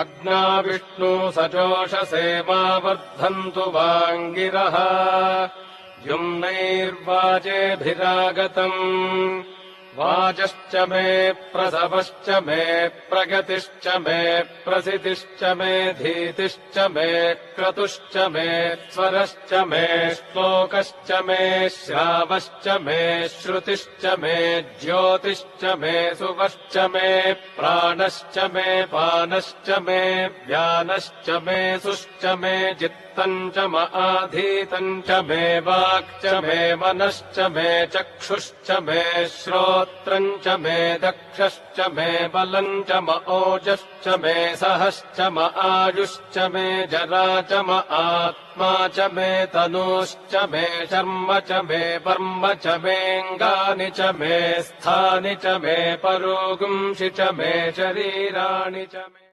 अग्ना विष्णु सचोषसे मा वर्धन्तु वाङ्गिरः युम्नैर्वाजेभिरागतम् वाजश्च मे प्रसवश्च मे प्रगतिश्च मे प्रसितिश्च मे धीतिश्च मे क्रतुश्च मे स्वरश्च मे श्लोकश्च मे श्रावश्च मे श्रुतिश्च मे ज्योतिश्च मे सुवश्च मे प्राणश्च मे पानश्च मे व्यानश्च मे सुश्च मे चित्तम् च म आधीतम् च मे वाक्च मे मनश्च मे चक्षुश्च मे श्रोत्रम् च मे दक्षश्च मे बलम् च म ओजश्च मे सहश्च म आयुश्च मे जरा च म आत्मा च मे तनूश्च मे शर्म च मे वर्म च मेऽङ्गानि च मे स्थानि च मे परोगुंषि च मे शरीराणि च मे